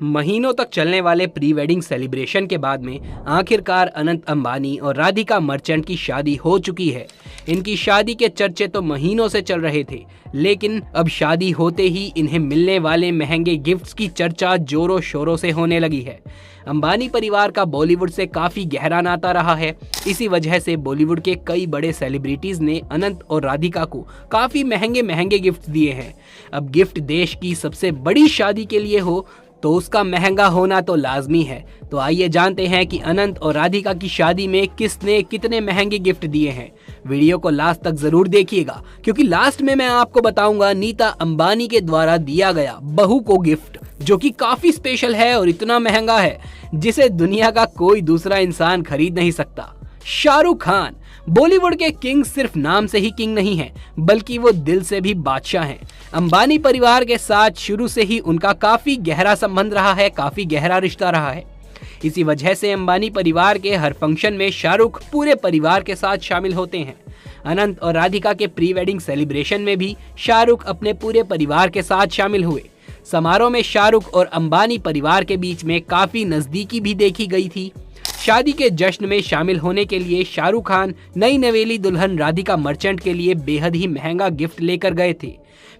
महीनों तक चलने वाले प्री वेडिंग सेलिब्रेशन के बाद में आखिरकार अनंत अंबानी और राधिका मर्चेंट की शादी हो चुकी है। इनकी शादी के चर्चे तो महीनों से चल रहे थे, लेकिन अब शादी होते ही इन्हें मिलने वाले महंगे गिफ्ट्स की चर्चा जोरों शोरों से होने लगी है। अंबानी परिवार का बॉलीवुड से काफी गहरा नाता रहा है। इसी वजह से बॉलीवुड के कई बड़े सेलिब्रिटीज ने अनंत और राधिका को काफी महंगे महंगे गिफ्ट दिए हैं। अब गिफ्ट देश की सबसे बड़ी शादी के लिए हो तो उसका महंगा होना तो लाजमी है। तो आइए जानते हैं कि अनंत और राधिका की शादी में किसने कितने महंगे गिफ्ट दिए हैं। वीडियो को लास्ट तक जरूर देखिएगा, क्योंकि लास्ट में मैं आपको बताऊंगा नीता अंबानी के द्वारा दिया गया बहू को गिफ्ट, जो कि काफी स्पेशल है और इतना महंगा है जिसे दुनिया का कोई दूसरा इंसान खरीद नहीं सकता। शाहरुख खान बॉलीवुड के किंग सिर्फ नाम से ही किंग नहीं है, बल्कि वो दिल से भी बादशाह हैं। अंबानी परिवार के साथ शुरू से ही उनका काफी गहरा संबंध रहा है, काफी गहरा रिश्ता रहा है। इसी वजह से अंबानी परिवार के हर फंक्शन में शाहरुख पूरे परिवार के साथ शामिल होते हैं। अनंत और राधिका के प्री वेडिंग सेलिब्रेशन में भी शाहरुख अपने पूरे परिवार के साथ शामिल हुए। समारोह में शाहरुख और अंबानी परिवार के बीच में काफी नजदीकी भी देखी गई थी। शादी के जश्न में शामिल होने के लिए शाहरुख खान नई नवेली दुल्हन राधिका मर्चेंट के लिए बेहद ही महंगा गिफ्ट लेकर गए थे।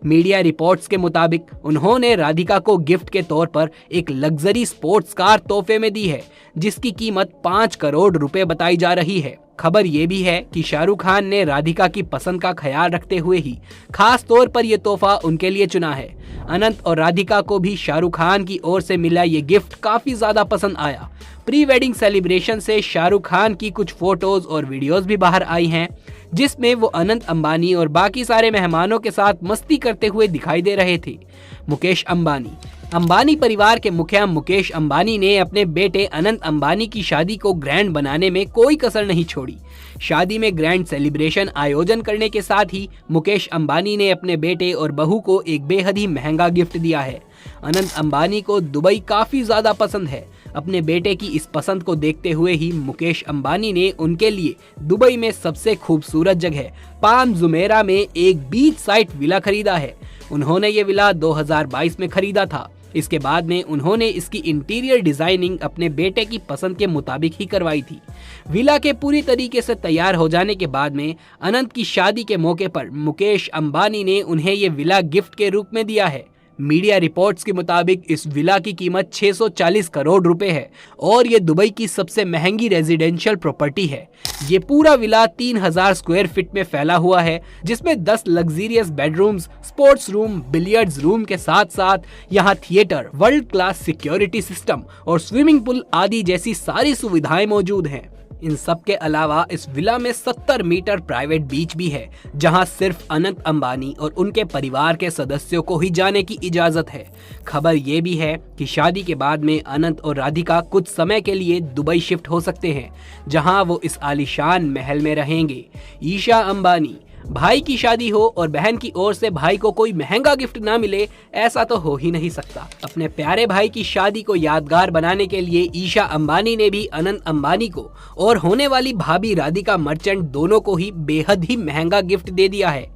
मीडिया रिपोर्ट्स के मुताबिक उन्होंने राधिका को गिफ्ट के तौर पर एक लग्जरी स्पोर्ट्स कार तोहफे में दी है, जिसकी कीमत 5 करोड़ रुपए बताई जा रही है। खबर ये भी है कि शाहरुख खान ने राधिका की पसंद का ख्याल रखते हुए ही खास तौर पर यह तोहफा उनके लिए चुना है। अनंत और राधिका को भी शाहरुख खान की ओर से मिला ये गिफ्ट काफी ज्यादा पसंद आया। प्री वेडिंग सेलिब्रेशन से शाहरुख खान की कुछ फोटोज और वीडियोस भी बाहर आई हैं, जिसमें वो अनंत अंबानी और बाकी सारे मेहमानों के साथ मस्ती करते हुए दिखाई दे रहे थे। मुकेश अंबानी परिवार के मुखिया मुकेश अंबानी ने अपने बेटे अनंत अंबानी की शादी को ग्रैंड बनाने में कोई कसर नहीं छोड़ी। शादी में ग्रैंड सेलिब्रेशन आयोजन करने के साथ ही मुकेश अंबानी ने अपने बेटे और बहू को एक बेहद ही महंगा गिफ्ट दिया है। अनंत अंबानी को दुबई काफी ज्यादा पसंद है। अपने बेटे की इस पसंद को देखते हुए ही मुकेश अंबानी ने उनके लिए दुबई में सबसे खूबसूरत जगह पाम जुमेरा में एक बीच साइड विला खरीदा है। उन्होंने ये विला 2022 में खरीदा था। इसके बाद में उन्होंने इसकी इंटीरियर डिजाइनिंग अपने बेटे की पसंद के मुताबिक ही करवाई थी। विला के पूरी तरीके से तैयार हो जाने के बाद में अनंत की शादी के मौके पर मुकेश अंबानी ने उन्हें ये विला गिफ्ट के रूप में दिया है। मीडिया रिपोर्ट्स के मुताबिक इस विला की कीमत 640 करोड़ रुपए है और ये दुबई की सबसे महंगी रेजिडेंशियल प्रॉपर्टी है। ये पूरा विला 3000 स्क्वायर फीट में फैला हुआ है, जिसमें 10 luxurious bedrooms, sports room, billiards room के साथ साथ यहाँ theatre, world class security system और स्विमिंग पूल आदि जैसी सारी सुविधाएं मौजूद हैं। इन सब के अलावा इस विला में 70 मीटर प्राइवेट बीच भी है, जहां सिर्फ अनंत अंबानी और उनके परिवार के सदस्यों को ही जाने की इजाजत है। खबर ये भी है कि शादी के बाद में अनंत और राधिका कुछ समय के लिए दुबई शिफ्ट हो सकते हैं, जहां वो इस आलीशान महल में रहेंगे। ईशा अंबानी भाई की शादी हो और बहन की ओर से भाई को कोई महंगा गिफ्ट ना मिले, ऐसा तो हो ही नहीं सकता। अपने प्यारे भाई की शादी को यादगार बनाने के लिए ईशा अंबानी ने भी अनंत अंबानी को और होने वाली भाभी राधिका मर्चेंट दोनों को ही बेहद ही महंगा गिफ्ट दे दिया है।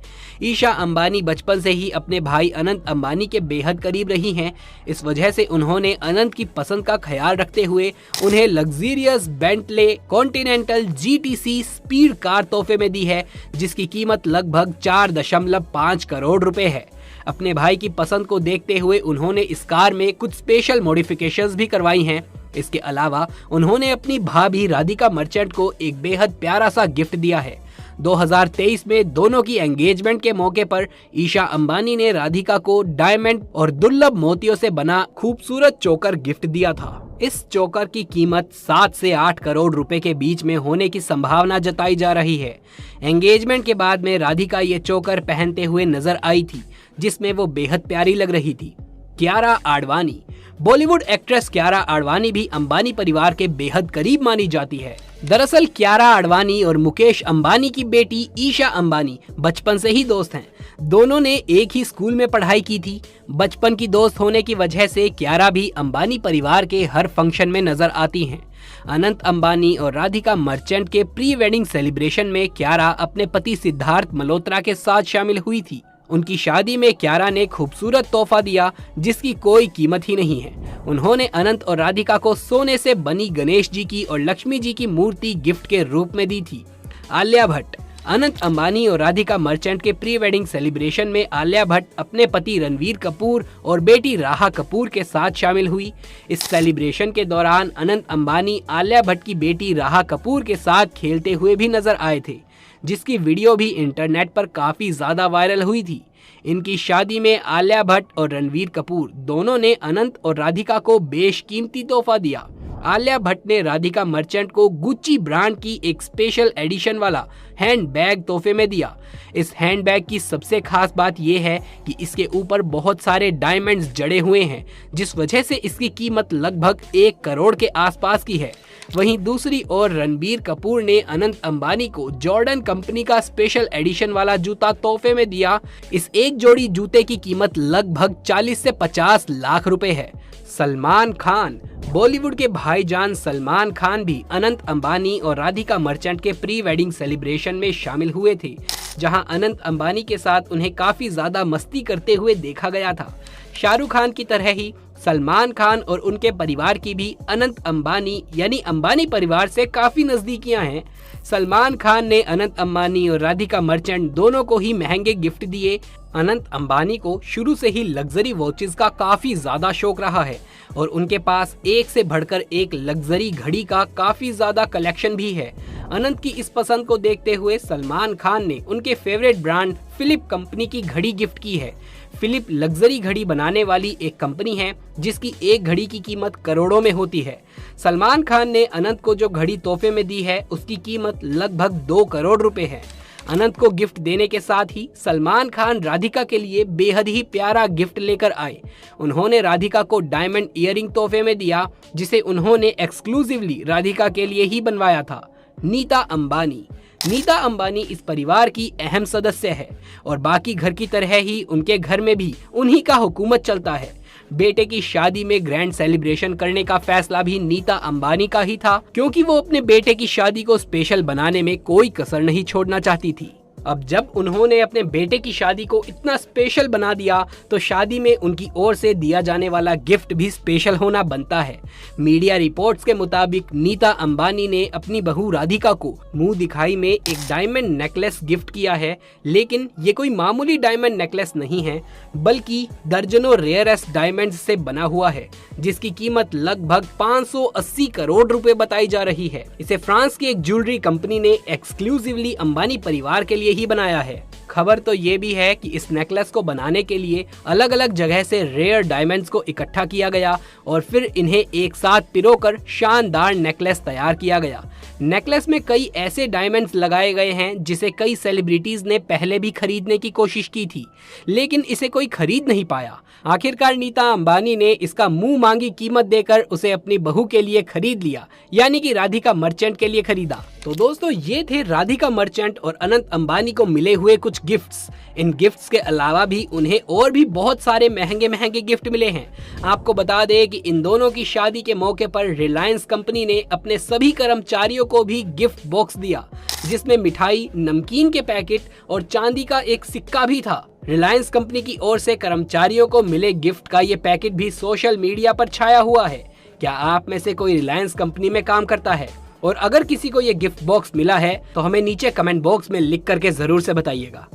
ईशा अंबानी बचपन से ही अपने भाई अनंत अंबानी के बेहद करीब रही हैं। इस वजह से उन्होंने अनंत की पसंद का ख्याल रखते हुए उन्हें luxurious Bentley continental GTC speed car तोहफे में दी है, जिसकी कीमत लगभग 4.5 करोड़ रुपए है। अपने भाई की पसंद को देखते हुए उन्होंने इस कार में कुछ स्पेशल मॉडिफिकेशंस भी करवाई हैं। इसके अलावा उन्होंने अपनी भाभी राधिका मर्चेंट को एक बेहद प्यारा सा गिफ्ट दिया है। 2023 में दोनों की एंगेजमेंट के मौके पर ईशा अंबानी ने राधिका को डायमंड और दुर्लभ मोतियों से बना खूबसूरत चोकर गिफ्ट दिया था। इस चोकर की कीमत 7 से 8 करोड़ रुपए के बीच में होने की संभावना जताई जा रही है। एंगेजमेंट के बाद में राधिका ये चोकर पहनते हुए नजर आई थी, जिसमें वो बेहद प्यारी लग रही थी। कियारा आडवाणी बॉलीवुड एक्ट्रेस कियारा आडवाणी भी अंबानी परिवार के बेहद करीब मानी जाती है। दरअसल कियारा आडवाणी और मुकेश अंबानी की बेटी ईशा अंबानी बचपन से ही दोस्त हैं। दोनों ने एक ही स्कूल में पढ़ाई की थी। बचपन की दोस्त होने की वजह से कियारा भी अंबानी परिवार के हर फंक्शन में नजर आती हैं। अनंत अंबानी और राधिका मर्चेंट के प्री वेडिंग सेलिब्रेशन में कियारा अपने पति सिद्धार्थ मल्होत्रा के साथ शामिल हुई थी। उनकी शादी में कियारा ने खूबसूरत तोहफा दिया जिसकी कोई कीमत ही नहीं है। उन्होंने अनंत और राधिका को सोने से बनी गणेश जी की और लक्ष्मी जी की मूर्ति गिफ्ट के रूप में दी थी। आलिया भट्ट। अनंत अंबानी और राधिका मर्चेंट के प्री वेडिंग सेलिब्रेशन में आलिया भट्ट अपने पति रणवीर कपूर और बेटी राहा कपूर के साथ शामिल हुई। इस सेलिब्रेशन के दौरान अनंत अंबानी आलिया भट्ट की बेटी राहा कपूर के साथ खेलते हुए भी नजर आए थे, जिसकी वीडियो भी इंटरनेट पर काफी ज्यादा वायरल हुई थी। इनकी शादी में आलिया भट्ट और रणवीर कपूर दोनों ने अनंत और राधिका को बेशकीमती तोहफा दिया। आलिया भट्ट ने राधिका मर्चेंट को गुच्ची ब्रांड की एक स्पेशल एडिशन वाला हैंड बैग तोहफे में दिया। इस हैंड बैग की सबसे खास बात यह है कि इसके ऊपर बहुत सारे डायमंड्स जड़े हुए हैं, जिस वजह से इसकी कीमत लगभग 1 करोड़ के आसपास की है। वहीं दूसरी ओर रणबीर कपूर ने अनंत अंबानी को जॉर्डन कंपनी का स्पेशल एडिशन वाला जूता तोहफे में दिया। इस एक जोड़ी जूते की कीमत लगभग 40 से 50 लाख रुपए है। सलमान खान। बॉलीवुड के भाईजान सलमान खान भी अनंत अंबानी और राधिका मर्चेंट के प्री वेडिंग सेलिब्रेशन में शामिल हुए थे, जहां अनंत अंबानी के साथ उन्हें काफी ज्यादा मस्ती करते हुए देखा गया था। शाहरुख खान की तरह ही सलमान खान और उनके परिवार की भी अनंत अंबानी यानी अंबानी परिवार से काफी नजदीकियां हैं। सलमान खान ने अनंत अंबानी और राधिका मर्चेंट दोनों को ही महंगे गिफ्ट दिए। अनंत अंबानी को शुरू से ही लग्जरी वॉचेस का काफी ज्यादा शौक रहा है और उनके पास एक से बढ़कर एक लग्जरी घड़ी का काफी ज्यादा कलेक्शन भी है। अनंत की इस पसंद को देखते हुए सलमान खान ने उनके फेवरेट ब्रांड फिलिप कंपनी की घड़ी गिफ्ट की है। फिलिप लग्जरी घड़ी बनाने वाली एक कंपनी है जिसकी एक घड़ी की कीमत करोड़ों में होती है। सलमान खान ने अनंत को जो घड़ी तोहफे में दी है उसकी कीमत लगभग 2 करोड़ रुपए है। अनंत को गिफ्ट देने के साथ ही सलमान खान राधिका के लिए बेहद ही प्यारा गिफ्ट लेकर आए। उन्होंने राधिका को डायमंड ईयरिंग तोहफे में दिया, जिसे उन्होंने एक्सक्लूसिवली राधिका के लिए ही बनवाया था। नीता अंबानी। नीता अंबानी इस परिवार की अहम सदस्य है और बाकी घर की तरह ही उनके घर में भी उन्हीं का हुकूमत चलता है। बेटे की शादी में ग्रैंड सेलिब्रेशन करने का फैसला भी नीता अंबानी का ही था, क्योंकि वो अपने बेटे की शादी को स्पेशल बनाने में कोई कसर नहीं छोड़ना चाहती थी। अब जब उन्होंने अपने बेटे की शादी को इतना स्पेशल बना दिया तो शादी में उनकी ओर से दिया जाने वाला गिफ्ट भी स्पेशल होना बनता है। मीडिया रिपोर्ट्स के मुताबिक नीता अंबानी ने अपनी बहू राधिका को मुंह दिखाई में एक डायमंड नेकलेस गिफ्ट किया है, लेकिन ये कोई मामूली डायमंड नेकलेस नहीं है, बल्कि दर्जनों रेयरेस्ट डायमंड्स से बना हुआ है, जिसकी कीमत लगभग 580 करोड़ रुपए बताई जा रही है। इसे फ्रांस की एक ज्वेलरी कंपनी ने एक्सक्लूसिवली अंबानी परिवार के लिए ही बनाया है। खबर तो ये भी है कि इस नेकलेस को बनाने के लिए अलग अलग जगह से रेयर डायमंड्स को इकट्ठा किया गया और फिर इन्हें एक साथ पिरोकर शानदार नेकलेस तैयार किया गया। नेकलेस में कई ऐसे डायमंड्स लगाए गए हैं जिसे कई सेलिब्रिटीज ने पहले भी खरीदने की कोशिश की थी, लेकिन इसे कोई खरीद नहीं पाया। आखिरकार नीता अंबानी ने इसका मुंह मांगी कीमत देकर उसे अपनी बहू के लिए खरीद लिया, यानी कि राधिका मर्चेंट के लिए खरीदा। तो दोस्तों, ये थे राधिका मर्चेंट और अनंत अंबानी को मिले हुए कुछ गिफ्ट्स। इन गिफ्ट्स के अलावा भी उन्हें और भी बहुत सारे महंगे महंगे गिफ्ट मिले हैं। आपको बता दें कि इन दोनों की शादी के मौके पर रिलायंस कंपनी ने अपने सभी कर्मचारियों को भी गिफ्ट बॉक्स दिया, जिसमें मिठाई, नमकीन के पैकेट और चांदी का एक सिक्का भी था। रिलायंस कंपनी की ओर से कर्मचारियों को मिले गिफ्ट का ये पैकेट भी सोशल मीडिया पर छाया हुआ है। क्या आप में से कोई रिलायंस कंपनी में काम करता है? और अगर किसी को ये गिफ्ट बॉक्स मिला है तो हमें नीचे कमेंट बॉक्स में लिख करके जरूर से बताइएगा।